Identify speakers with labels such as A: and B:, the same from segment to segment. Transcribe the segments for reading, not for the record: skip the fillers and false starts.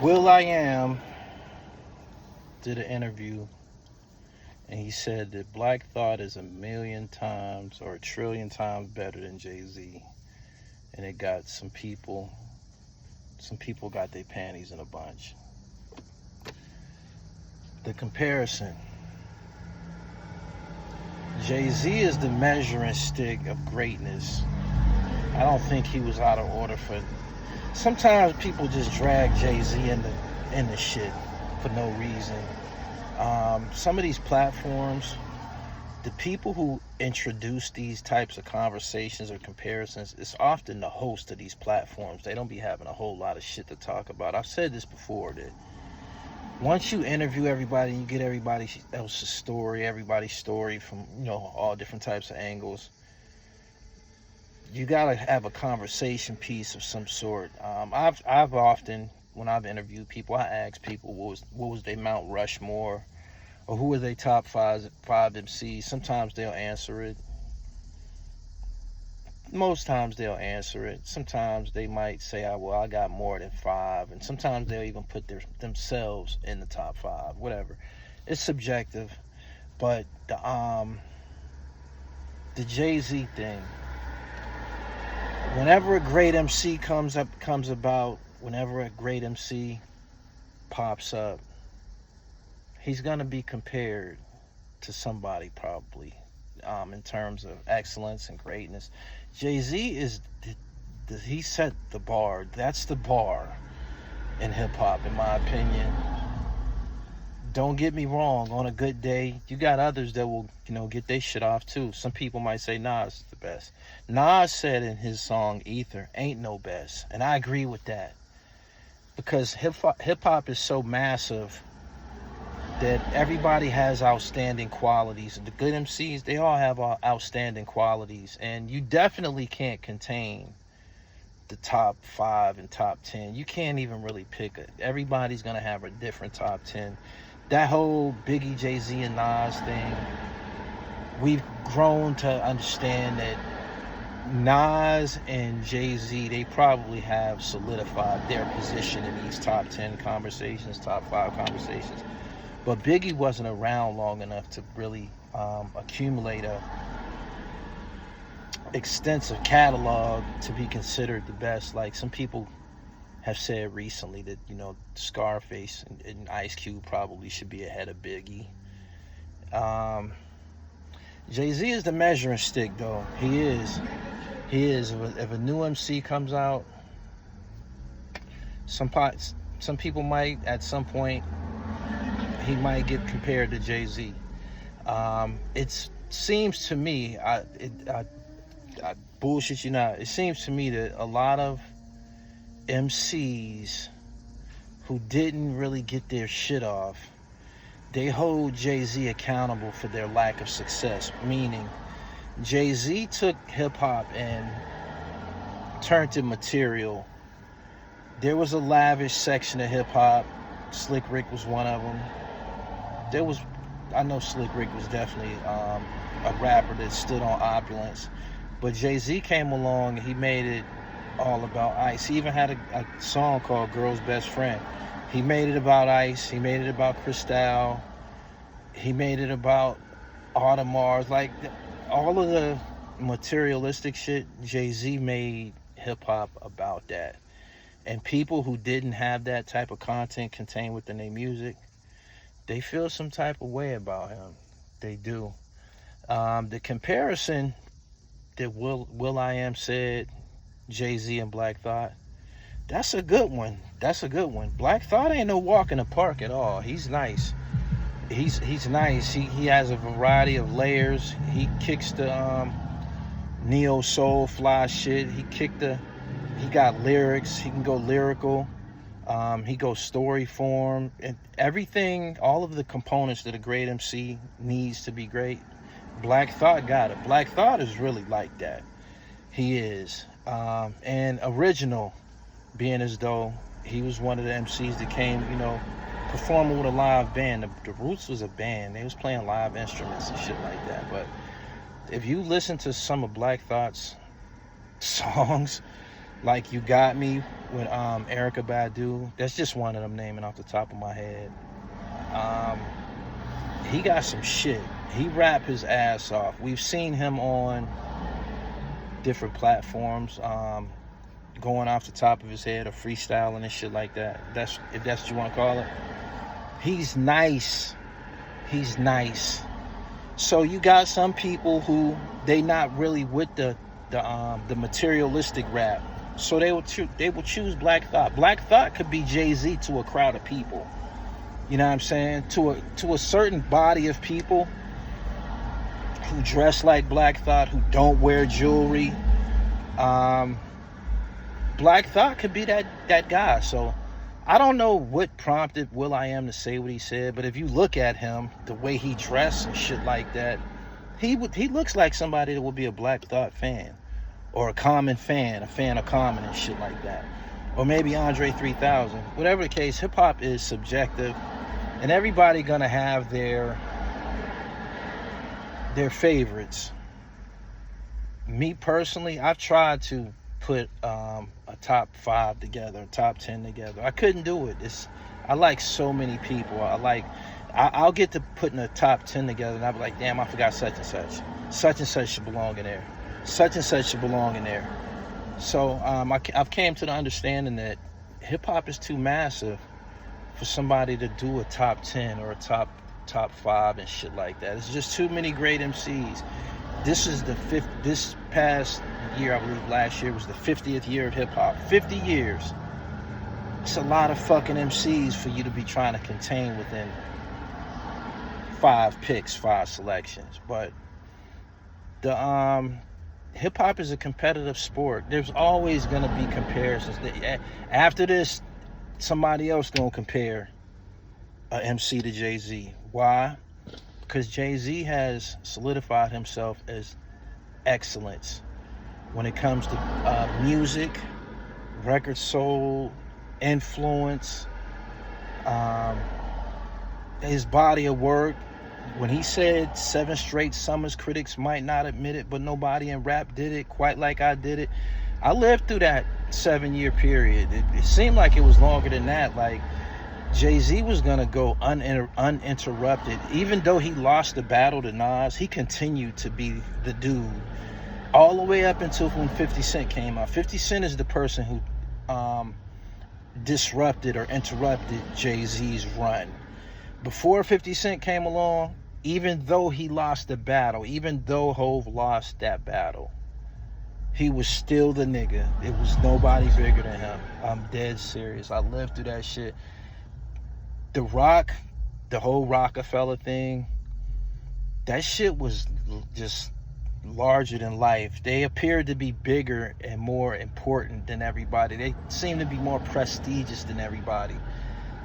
A: will.i.am did an interview, and he said that Black Thought is 1,000,000 times or 1,000,000,000,000 times better than Jay-Z. And it got some people got their panties in a bunch. The comparison. Jay-Z is the measuring stick of greatness. I don't think he was out of order for... Sometimes people just drag Jay-Z into shit for no reason. Some of these platforms, the people who introduce these types of conversations or comparisons, it's often the host of these platforms. They don't be having a whole lot of shit to talk about. I've said this before, that once you interview everybody and you get everybody else's story, everybody's story from, all different types of angles, you gotta have a conversation piece of some sort. I've often, when I've interviewed people, I ask people what was their Mount Rushmore, or who were their top five MCs. Sometimes they'll answer it. Most times they'll answer it. Sometimes they might say, I got more than 5. And sometimes they'll even put themselves in the top 5, whatever. It's subjective. But the Jay-Z thing, whenever a great MC comes about, whenever a great MC pops up, he's going to be compared to somebody probably in terms of excellence and greatness. Jay-Z is, he set the bar. That's the bar in hip-hop, in my opinion. Don't get me wrong. On a good day, you got others that will, get their shit off too. Some people might say Nas is the best. Nas said in his song Ether, ain't no best. And I agree with that. Because hip-hop is so massive that everybody has outstanding qualities. The good MCs, they all have outstanding qualities. And you definitely can't contain the top 5 and top 10. You can't even really pick it. Everybody's going to have a different top 10. That whole Biggie, Jay-Z, and Nas thing, we've grown to understand that Nas and Jay-Z, they probably have solidified their position in these top 10 conversations, top 5 conversations. But Biggie wasn't around long enough to really accumulate a extensive catalog to be considered the best. Like some people have said recently that, Scarface and Ice Cube probably should be ahead of Biggie. Jay-Z is the measuring stick, though. He is. If a new MC comes out, some people might, at some point, he might get compared to Jay-Z. It seems to me, I bullshit you not, it seems to me that a lot of MCs who didn't really get their shit off, they hold Jay-Z accountable for their lack of success. Meaning, Jay-Z took hip-hop and turned it material. There was a lavish section of hip-hop. Slick Rick was one of them. I know Slick Rick was definitely a rapper that stood on opulence. But Jay-Z came along and he made it all about Ice. He even had a song called Girl's Best Friend. He made it about Ice. He made it about Cristal. He made it about Audemars. Like, all of the materialistic shit, Jay-Z made hip-hop about that. And people who didn't have that type of content contained within their music, they feel some type of way about him. They do. The comparison that will.i.am said, Jay-Z and Black Thought, that's a good one. Black Thought ain't no walk in the park at all. He's nice. He's nice. He has a variety of layers. He kicks the neo soul fly shit. He got lyrics. He can go lyrical. He goes story form, and everything, all of the components that a great MC needs to be great. Black Thought got it. Black Thought is really like that. He is. And original, being as though he was one of the MCs that came, performing with a live band. The Roots was a band. They was playing live instruments and shit like that. But if you listen to some of Black Thought's songs, Like You Got Me with Erykah Badu. That's just one of them naming off the top of my head. He got some shit. He rap his ass off. We've seen him on different platforms, going off the top of his head or freestyling and shit like that. That's, if that's what you want to call it. He's nice. He's nice. So you got some people who they not really with the materialistic rap. So they will choose Black Thought. Black Thought could be Jay-Z to a crowd of people. You know what I'm saying? To a certain body of people who dress like Black Thought, who don't wear jewelry. Black Thought could be that guy. So I don't know what prompted will.i.am to say what he said, but if you look at him, the way he dressed and shit like that, he looks like somebody that would be a Black Thought fan, or a Common fan, a fan of Common and shit like that, or maybe Andre 3000. Whatever the case, hip hop is subjective, and everybody gonna have their favorites. Me personally, I've tried to put a top 5 together, a top 10 together. I couldn't do it. I like so many people. I'll get to putting a top 10 together and I'll be like, damn, I forgot such and such. Such and such should belong in there. Such and such should belong in there. So I've came to the understanding that hip hop is too massive for somebody to do a top 10 or a top 5 and shit like that. It's just too many great MCs. This past year, I believe last year, was the 50th year of hip hop. 50 years. It's a lot of fucking MCs for you to be trying to contain within 5 picks, 5 selections. But the hip hop is a competitive sport. There's always gonna be comparisons. After this, somebody else gonna compare a MC to Jay-Z. Why? Because Jay-Z has solidified himself as excellence when it comes to music, record sold, influence, his body of work. When he said 7 straight summers, critics might not admit it, but nobody in rap did it quite like I did it. I lived through that 7-year period. It seemed like it was longer than that. Like, Jay-Z was gonna go uninterrupted. Even though he lost the battle to Nas, he continued to be the dude all the way up until when 50 Cent came out. 50 Cent is the person who disrupted or interrupted Jay-Z's run. Before 50 Cent came along, even though he lost the battle, even though Hov lost that battle, he was still the nigga. It was nobody bigger than him. I'm dead serious. I lived through that shit. The whole Roc-A-Fella thing, that shit was just larger than life. They appeared to be bigger and more important than everybody. They seemed to be more prestigious than everybody.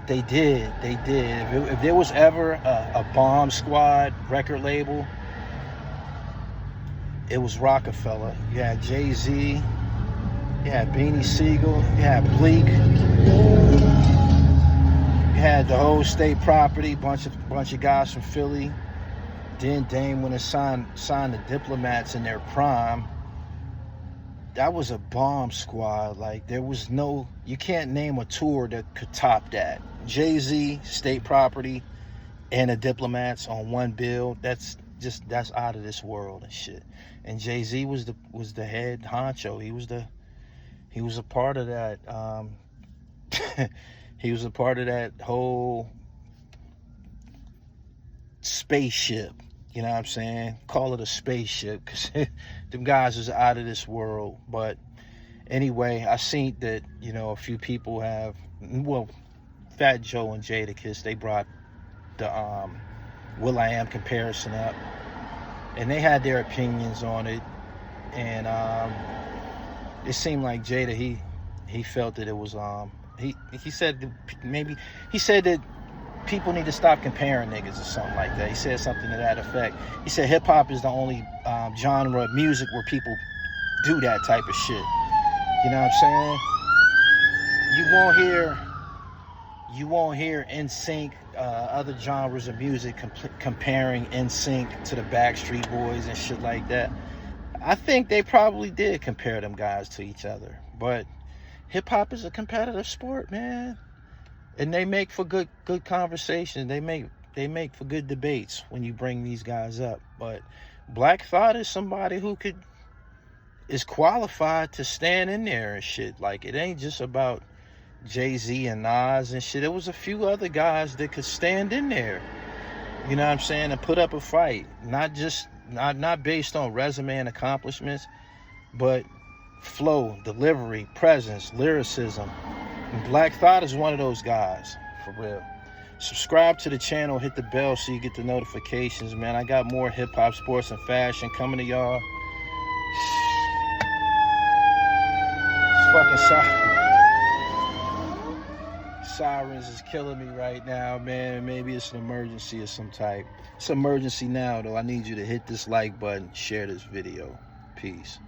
A: They did. If there was ever a bomb squad record label, it was Roc-A-Fella. You had Jay-Z, you had Beanie Siegel, you had Bleak, you had the whole State Property, bunch of guys from Philly. Then Dame went and signed the Diplomats in their prime. That was a bomb squad. Like, there was no, you can't name a tour that could top that. Jay-Z, State Property, and the Diplomats on one bill. That's out of this world and shit. And Jay-Z was the head honcho. He was a part of that. He was a part of that whole spaceship. You know what I'm saying? Call it a spaceship, because them guys is out of this world. But anyway, I seen that, a few people have, Fat Joe and Jadakiss, they brought the will.i.am comparison up, and they had their opinions on it. And it seemed like Jada, he felt that it was he said that people need to stop comparing niggas or something like that. He said something to that effect. He said hip hop is the only genre of music where people do that type of shit. You know what I'm saying? You won't hear NSYNC, other genres of music comparing NSYNC to the Backstreet Boys and shit like that. I think they probably did compare them guys to each other, But hip hop is a competitive sport, man, and they make for good conversation. They make for good debates when you bring these guys up. But Black Thought is somebody who is qualified to stand in there and shit. Like, it ain't just about Jay-Z and Nas and shit. There was a few other guys that could stand in there, you know what I'm saying, and put up a fight. Not based on resume and accomplishments, but flow, delivery, presence, lyricism. And Black Thought is one of those guys, for real. Subscribe to the channel, hit the bell so you get the notifications, man. I got more hip-hop, sports, and fashion coming to y'all. It's fucking sirens is killing me right now, man. Maybe it's an emergency of some type. It's an emergency now, though. I need you to hit this like button, share this video. Peace.